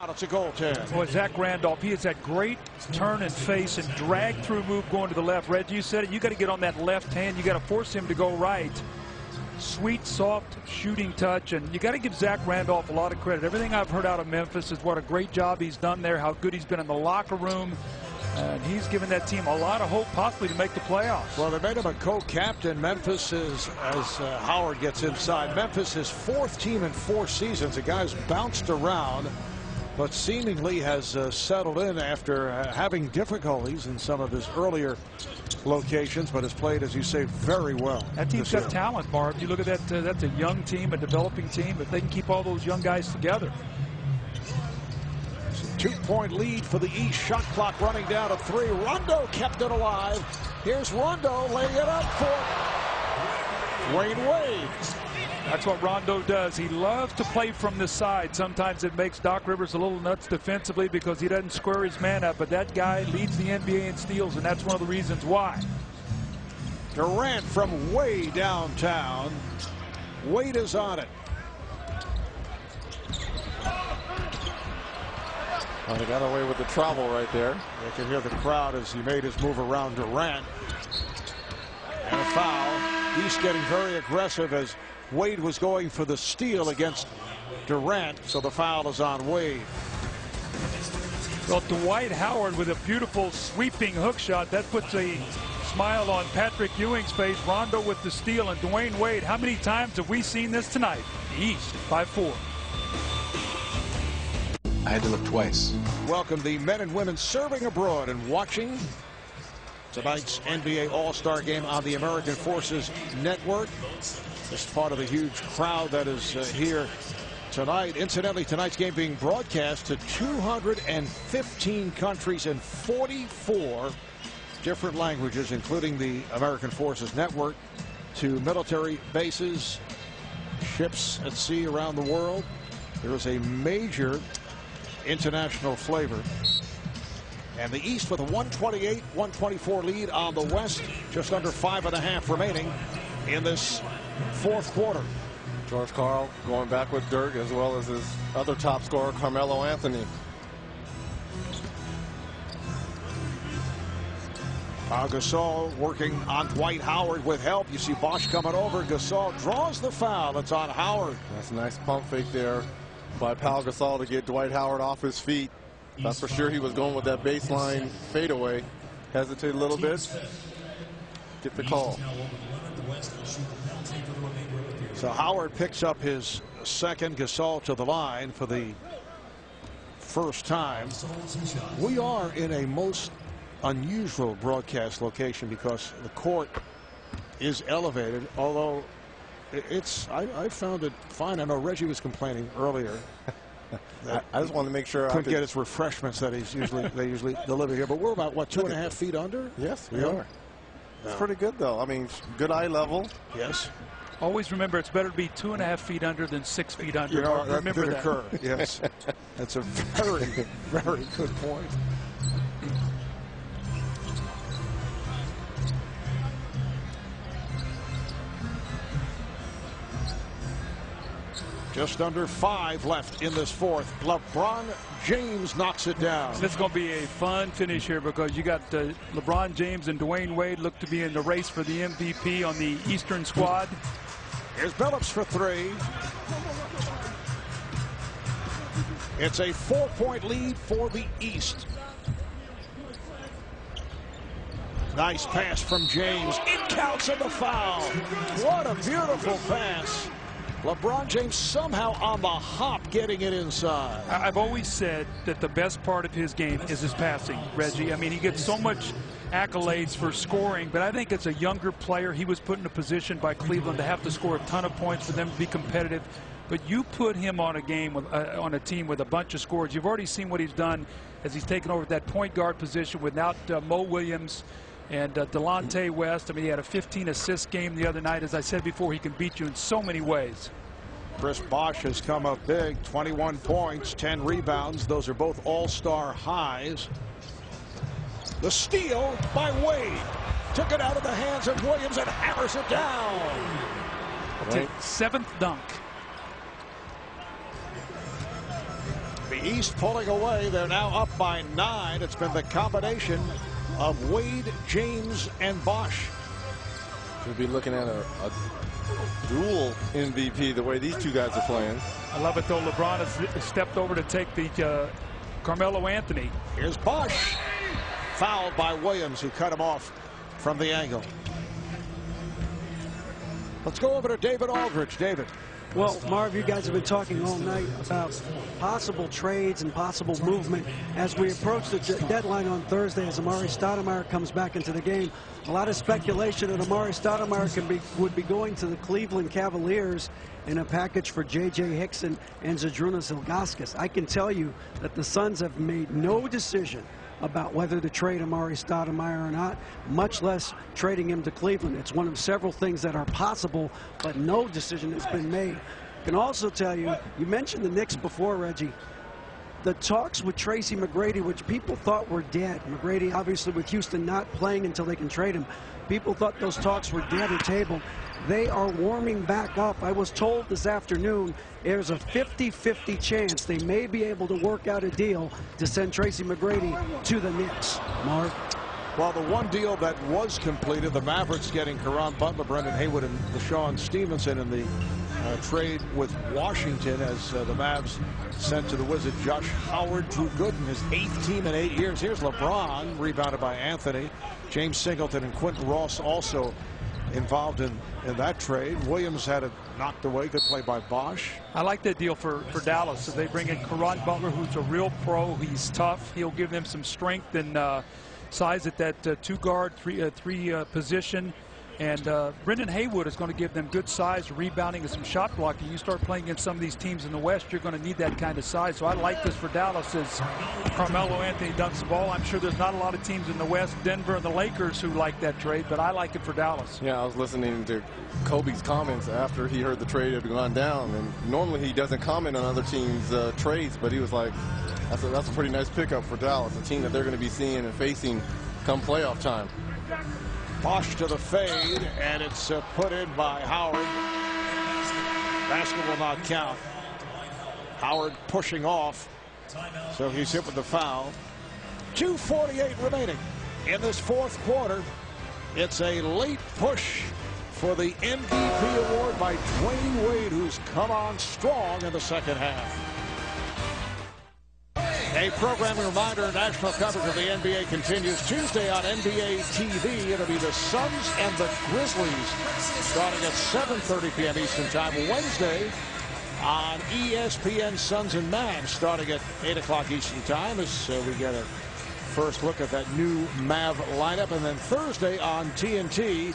It's a goaltend. Boy, Zach Randolph, he has that great turn and face and drag through move going to the left. Reggie, you said it. You got to get on that left hand. You got to force him to go right. Sweet, soft shooting touch, and you got to give Zach Randolph a lot of credit. Everything I've heard out of Memphis is what a great job he's done there, how good he's been in the locker room. And he's given that team a lot of hope possibly to make the playoffs. Well, they made him a co-captain. Memphis is, as Howard gets inside, Memphis is fourth team in 4 seasons. The guy's bounced around, but seemingly has settled in after having difficulties in some of his earlier locations, but has played, as you say, very well. That team's got talent, Barb. You look at that, that's a young team, a developing team, but they can keep all those young guys together. 2-point lead for the East. Shot clock running down to 3. Rondo kept it alive. Here's Rondo laying it up for Dwayne Wade. That's what Rondo does. He loves to play from the side. Sometimes it makes Doc Rivers a little nuts defensively because he doesn't square his man up. But that guy leads the NBA in steals, and that's one of the reasons why. Durant from way downtown. Wade is on it. Well, he got away with the travel right there. You can hear the crowd as he made his move around Durant. And a foul. East getting very aggressive as Wade was going for the steal against Durant, so the foul is on Wade. Well, Dwight Howard with a beautiful sweeping hook shot. That puts a smile on Patrick Ewing's face. Rondo with the steal, and Dwayne Wade. How many times have we seen this tonight? The East by 4. I had to look twice. Welcome the men and women serving abroad and watching tonight's NBA All-Star Game on the American Forces Network. This is part of the huge crowd that is here tonight. Incidentally, tonight's game being broadcast to 215 countries and 44 different languages, including the American Forces Network, to military bases, ships at sea around the world. There is a major international flavor. And the East with a 128-124 lead on the West. Just under 5.5 remaining in this fourth quarter. George Karl going back with Dirk, as well as his other top scorer, Carmelo Anthony. Gasol working on Dwight Howard with help. You see Bosch coming over. Gasol draws the foul. It's on Howard. That's a nice pump fake there by Pau Gasol to get Dwight Howard off his feet. That's for sure he was going with that baseline fadeaway. Hesitate a little bit. Get the call. So Howard picks up his second. Gasol to the line for the first time. We are in a most unusual broadcast location because the court is elevated, although I found it fine. I know Reggie was complaining earlier. I just wanted to make sure couldn't get his refreshments that they usually deliver here. But we're about, what, 2.5 feet under? Yes, we are. It's pretty good, though. I mean, good eye level. Yes. Always remember, it's better to be 2.5 feet under than 6 feet under. You know, remember that that. occur. Yes. That's a very, very good point. Just under 5 left in this fourth. LeBron James knocks it down. This is going to be a fun finish here because you got LeBron James and Dwayne Wade look to be in the race for the MVP on the Eastern squad. Here's Billups for 3. It's a 4-point lead for the East. Nice pass from James. It counts in the foul. What a beautiful pass. LeBron James somehow on the hop getting it inside. I've always said that the best part of his game is his passing, Reggie. I mean, he gets so much accolades for scoring, but I think as a younger player, he was put in a position by Cleveland to have to score a ton of points for them to be competitive. But you put him on a game with, on a team with a bunch of scores. You've already seen what he's done as he's taken over that point guard position without Mo Williams and Delonte West. I mean, he had a 15-assist game the other night. As I said before, he can beat you in so many ways. Chris Bosh has come up big. 21 points, 10 rebounds. Those are both all-star highs. The steal by Wade. Took it out of the hands of Williams and hammers it down. Right. 7th dunk. The East pulling away. They're now up by 9. It's been the combination of Wade, James, and Bosch. We'll be looking at a dual MVP the way these two guys are playing. I love it, though. LeBron has stepped over to take the Carmelo Anthony. Here's Bosch. Fouled by Williams, who cut him off from the angle. Let's go over to David Aldridge. David. Well, Marv, you guys have been talking all night about possible trades and possible movement as we approach the deadline on Thursday as Amar'e Stoudemire comes back into the game. A lot of speculation that Amar'e Stoudemire would be going to the Cleveland Cavaliers in a package for J.J. Hickson and Zydrunas Ilgauskas. I can tell you that the Suns have made no decision about whether to trade Amar'e Stoudemire or not, much less trading him to Cleveland. It's one of several things that are possible, but no decision has been made. I can also tell you, you mentioned the Knicks before, Reggie. The talks with Tracy McGrady, which people thought were dead. McGrady, obviously, with Houston not playing until they can trade him. People thought those talks were dead or tabled. They are warming back up. I was told this afternoon there's a 50-50 chance they may be able to work out a deal to send Tracy McGrady to the Knicks. Marv? Well, the one deal that was completed, the Mavericks getting Caron Butler, Brendan Haywood, and Deshaun Stevenson in the trade with Washington as the Mavs sent to the Wizards Josh Howard, Drew Gooden, his 8th team in 8 years. Here's LeBron, rebounded by Anthony. James Singleton and Quentin Ross also involved in that trade. Williams had it knocked away. Good play by Bosch. I like that deal for Dallas. So they bring in Caron Butler, who's a real pro. He's tough. He'll give them some strength and size at that two-guard, three position. And Brendan Haywood is going to give them good size, rebounding, and some shot blocking. You start playing against some of these teams in the West, you're going to need that kind of size. So I like this for Dallas as Carmelo Anthony dunks the ball. I'm sure there's not a lot of teams in the West, Denver and the Lakers, who like that trade, but I like it for Dallas. Yeah, I was listening to Kobe's comments after he heard the trade had gone down. And normally he doesn't comment on other teams' trades, but he was like, that's a pretty nice pickup for Dallas, a team that they're going to be seeing and facing come playoff time. Bosch to the fade, and it's put in by Howard. Basket will not count. Howard pushing off, so he's hit with the foul. 2:48 remaining in this fourth quarter. It's a late push for the MVP award by Dwayne Wade, who's come on strong in the second half. A programming reminder, national coverage of the NBA continues Tuesday on NBA TV. It'll be the Suns and the Grizzlies starting at 7:30 p.m. Eastern Time. Wednesday on ESPN, Suns and Mavs starting at 8 o'clock Eastern Time as we get a first look at that new Mav lineup. And then Thursday on TNT,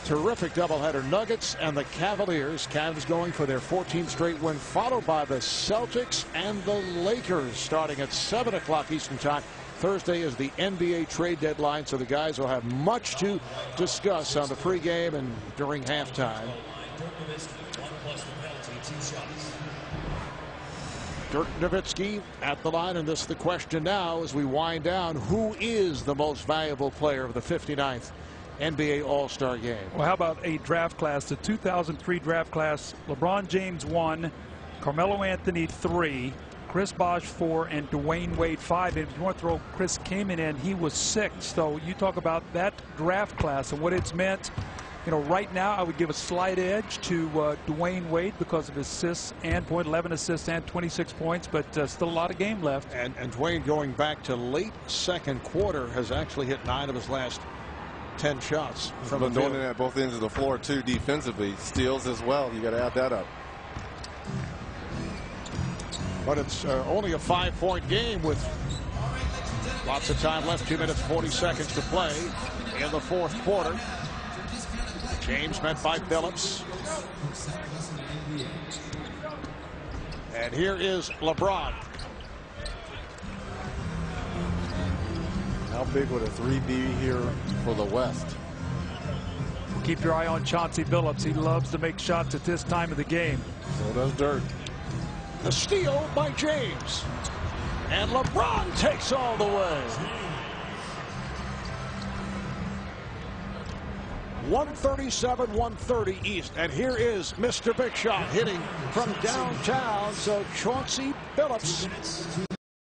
terrific doubleheader, Nuggets and the Cavaliers. Cavs going for their 14th straight win, followed by the Celtics and the Lakers starting at 7 o'clock Eastern Time. Thursday is the NBA trade deadline, so the guys will have much to discuss on the pregame and during halftime. Dirk Nowitzki at the line, and this is the question now as we wind down. Who is the most valuable player of the 59th NBA All-Star game? Well, how about a draft class? The 2003 draft class, LeBron James 1, Carmelo Anthony 3, Chris Bosh 4, and Dwayne Wade 5. And if you want to throw Chris Kaman in, he was 6. So you talk about that draft class and what it's meant. You know, right now I would give a slight edge to Dwayne Wade because of his assists and 11 assists and 26 points, but still a lot of game left. And Dwayne, going back to late second quarter, has actually hit 9 of his last 10 shots from the field. Doing it at both ends of the floor too defensively. Steals as well. You got to add that up. But it's only a 5-point game with lots of time left. 2 minutes 40 seconds to play in the fourth quarter. James met by Billups. And here is LeBron. How big would a 3 be here for the West? Keep your eye on Chauncey Billups. He loves to make shots at this time of the game. So does Dirk. The steal by James. And LeBron takes all the way. 137-130 East. And here is Mr. Big Shot hitting from downtown. So Chauncey Billups